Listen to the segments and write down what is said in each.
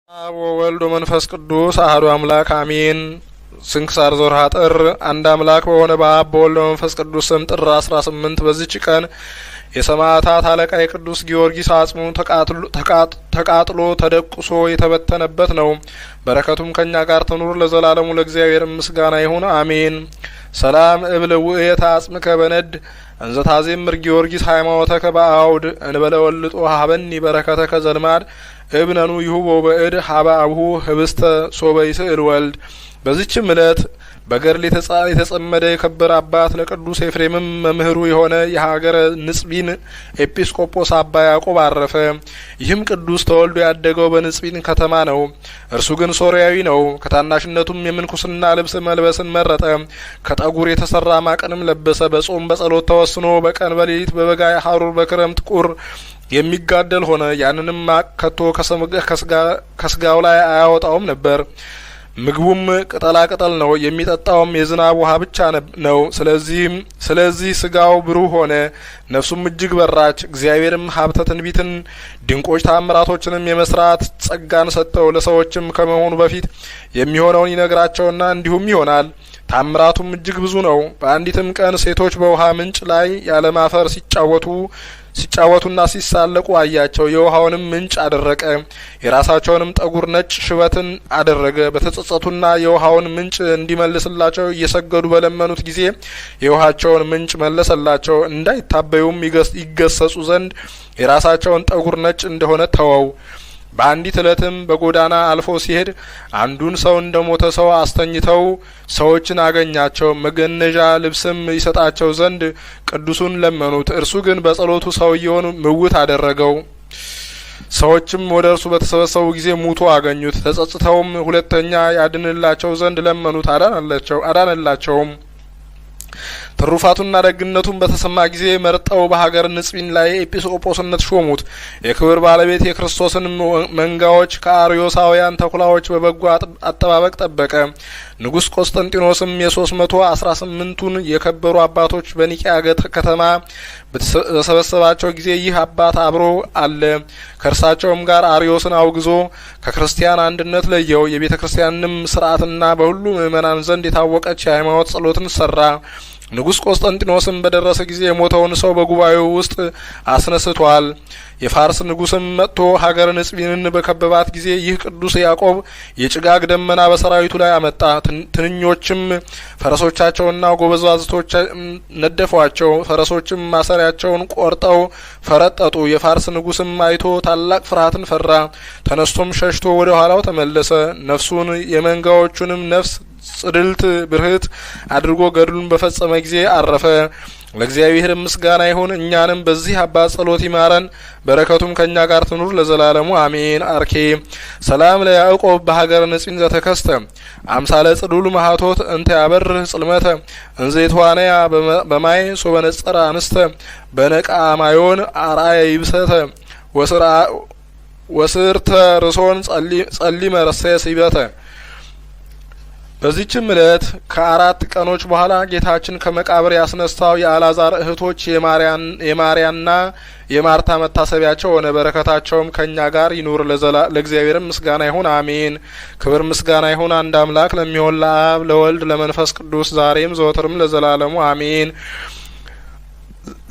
አብ ወወልድ ወመንፈስ ቅዱስ አሐዱ አምላክ አሜን። ስንክሳር ዘወርኀ ጥር። አንድ አምላክ በሆነ በአብ በወልድ በመንፈስ ቅዱስ ስም ጥር 18 በዚች ቀን የሰማዕታት አለቃ የቅዱስ ጊዮርጊስ አጽሙ ተቃጥሎ ተደቁሶ የተበተነበት ነው። በረከቱም ከኛ ጋር ትኑር ለዘላለሙ። ለእግዚአብሔር ምስጋና ይሁን አሜን። ሰላም እብል ውእየተ አጽምከ በነድ እንዘ ታዜምር ጊዮርጊስ ሃይማኖተከ በአውድ እንበለ ወልጦ ሀበኒ በረከተከ ዘልማድ እብነኑ ይሁቦ በእድ ሀበ አብሁ ህብስተ ሶበ ይስእል ወልድ። በዚችም ዕለት በገድል የተጸመደ የከበረ አባት ለቅዱስ ኤፍሬምም መምህሩ የሆነ የሀገረ ንጽቢን ኤጲስቆጶስ አባ ያዕቆብ አረፈ። ይህም ቅዱስ ተወልዶ ያደገው በንጽቢን ከተማ ነው። እርሱ ግን ሶርያዊ ነው። ከታናሽነቱም የምንኩስና ልብስ መልበስን መረጠ። ከጠጉር የተሰራ ማቅንም ለበሰ። በጾም በጸሎት ተወስኖ በቀን በሌሊት በበጋ ሀሩር በክረምት ቁር የሚጋደል ሆነ። ያንንም ማቅ ከቶ ከስጋው ላይ አያወጣውም ነበር። ምግቡም ቅጠላ ቅጠል ነው። የሚጠጣውም የዝናብ ውሃ ብቻ ነው። ስለዚህ ስጋው ብሩህ ሆነ፣ ነፍሱም እጅግ በራች። እግዚአብሔርም ሀብተ ትንቢትን ድንቆች ታምራቶችንም የመስራት ጸጋን ሰጠው። ለሰዎችም ከመሆኑ በፊት የሚሆነውን ይነግራቸውና እንዲሁም ይሆናል። ታምራቱም እጅግ ብዙ ነው። በአንዲትም ቀን ሴቶች በውሃ ምንጭ ላይ ያለማፈር ሲጫወቱና ሲሳለቁ አያቸው። የውሃውንም ምንጭ አደረቀ። የራሳቸውንም ጠጉር ነጭ ሽበትን አደረገ። በተጸጸቱና የውሃውን ምንጭ እንዲመልስላቸው እየሰገዱ በለመኑት ጊዜ የውሃቸውን ምንጭ መለሰላቸው። እንዳይታበዩም ይገሰጹ ዘንድ የራሳቸውን ጠጉር ነጭ እንደሆነ ተወው። በአንዲት ዕለትም በጎዳና አልፎ ሲሄድ አንዱን ሰው እንደሞተ ሰው አስተኝተው ሰዎችን አገኛቸው። መገነዣ ልብስም ይሰጣቸው ዘንድ ቅዱሱን ለመኑት። እርሱ ግን በጸሎቱ ሰውየውን ምውት አደረገው። ሰዎችም ወደ እርሱ በተሰበሰቡ ጊዜ ሙቶ አገኙት። ተጸጽተውም ሁለተኛ ያድንላቸው ዘንድ ለመኑት። አዳነላቸውም። ትሩፋቱና ደግነቱን በተሰማ ጊዜ መርጠው በሀገር ንጽቢን ላይ ኤጲስቆጶስነት ሾሙት። የክብር ባለቤት የክርስቶስን መንጋዎች ከአርዮሳውያን ተኩላዎች በበጎ አጠባበቅ ጠበቀ። ንጉሥ ቆስጠንጢኖስም የ318ቱን የከበሩ አባቶች በኒቂያ ከተማ በተሰበሰባቸው ጊዜ ይህ አባት አብሮ አለ። ከእርሳቸውም ጋር አርዮስን አውግዞ ከክርስቲያን አንድነት ለየው። የቤተ ክርስቲያንንም ስርዓትና በሁሉ ምእመናን ዘንድ የታወቀች የሃይማኖት ጸሎትን ሰራ። ንጉሥ ቆስጠንጢኖስም በደረሰ ጊዜ የሞተውን ሰው በጉባኤው ውስጥ አስነስቷል። የፋርስ ንጉሥም መጥቶ ሀገረ ንጽቢንን በከበባት ጊዜ ይህ ቅዱስ ያዕቆብ የጭጋግ ደመና በሰራዊቱ ላይ አመጣ። ትንኞችም ፈረሶቻቸውና ጎበዛዝቶች ነደፏቸው። ፈረሶችም ማሰሪያቸውን ቆርጠው ፈረጠጡ። የፋርስ ንጉሥም አይቶ ታላቅ ፍርሃትን ፈራ። ተነስቶም ሸሽቶ ወደ ኋላው ተመለሰ። ነፍሱን የመንጋዎቹንም ነፍስ ጽድልት ብርህት አድርጎ ገድሉን በፈጸመ ጊዜ አረፈ። ለእግዚአብሔር ምስጋና ይሁን። እኛንም በዚህ አባት ጸሎት ይማረን፣ በረከቱም ከኛ ጋር ትኑር ለዘላለሙ አሜን። አርኬ ሰላም ለያዕቆብ በሀገረ ንጽቢን ዘተከስተ አምሳለ ጽዱል ማሃቶት እንተ ያበርህ ጽልመተ እንዘ የተዋነያ በማይ ሶበነጸረ አንስተ በነቃ ማዮን አርአየ ይብሰተ ወስርተ ርሶን ጸሊመ ረሰየ ሲበተ። በዚህችም ዕለት ከ4 ቀኖች በኋላ ጌታችን ከመቃብር ያስነሳው የአልዓዛር እህቶች የማርያና የማርታ መታሰቢያቸው ሆነ። በረከታቸውም ከኛ ጋር ይኑር ለእግዚአብሔር ምስጋና ይሁን አሜን። ክብር ምስጋና ይሁን አንድ አምላክ ለሚሆን ለአብ ለወልድ ለመንፈስ ቅዱስ ዛሬም ዘወትርም ለዘላለሙ አሜን።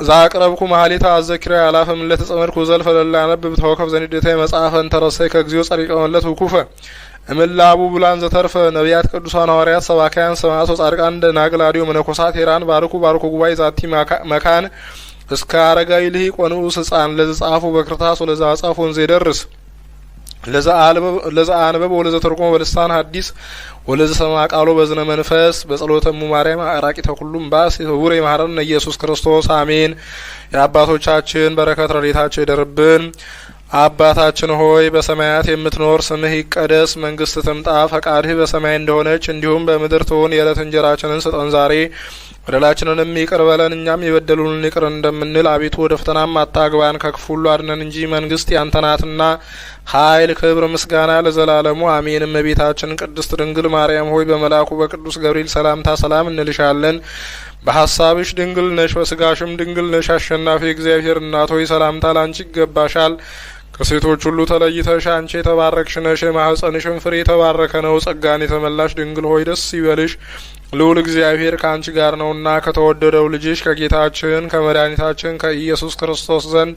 ዛቅረብኩ ማህሌታ አዘኪራ ያላፈም ለተጸመድኩ ዘልፈ ለላነብብ ተወከፍ ዘንዴታ መጽሐፈ እንተረሰይ ከግዚኦ ጸሪቀ መለት ውኩፈ እምላቡ ብላን ዘተርፈ ነቢያት ቅዱሳን ሐዋርያት ሰባካያን ሰማዕታት ጻድቃን ደናግል አድዮ መነኮሳት ሄራን ባርኩ ጉባኤ ዛቲ መካን እስከ አረጋዊ ልሂቅ ወንዑስ ሕፃን ለዘጻፉ በክርታስ ወለዛ ጻፉ ወንዘ ይደርስ ለዛ አንበብ ወለዘ ተርጎመ በልሳን ሐዲስ ወለዘ ሰማ ቃሎ በዝነ መንፈስ በጸሎተሙ ማርያም አራቂተ ሁሉም ባስ የውሬ ማህረነ ኢየሱስ ክርስቶስ አሜን። የአባቶቻችን በረከት ረድኤታቸው ይደርብን። አባታችን ሆይ በሰማያት የምትኖር ስምህ ይቀደስ፣ መንግስትህ ትምጣ፣ ፈቃድህ በሰማይ እንደሆነች እንዲሁም በምድር ትሁን። የዕለት እንጀራችንን ስጠን ዛሬ፣ በደላችንንም ይቅር በለን እኛም የበደሉንን ይቅር እንደምንል። አቤቱ ወደ ፈተናም አታግባን ከክፉ ሁሉ አድነን እንጂ መንግስት ያንተ ናትና ኃይል፣ ክብር፣ ምስጋና ለዘላለሙ አሜን። እመቤታችን ቅድስት ድንግል ማርያም ሆይ በመልአኩ በቅዱስ ገብርኤል ሰላምታ ሰላም እንልሻለን። በሐሳብሽ ድንግል ነሽ፣ በስጋሽም ድንግል ነሽ። አሸናፊ እግዚአብሔር እናት ሆይ ሰላምታ ላንቺ ይገባሻል። ከሴቶች ሁሉ ተለይተሽ አንቺ የተባረክሽ ነሽ፣ የማኅፀንሽም ፍሬ የተባረከ ነው። ጸጋን የተመላሽ ድንግል ሆይ ደስ ይበልሽ፣ ልዑል እግዚአብሔር ከአንቺ ጋር ነውና ከተወደደው ልጅሽ ከጌታችን ከመድኃኒታችን ከኢየሱስ ክርስቶስ ዘንድ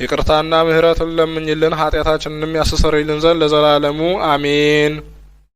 ይቅርታና ምሕረትን ለምኝልን ኃጢአታችንንም ያስተሰርይልን ዘንድ ለዘላለሙ አሜን።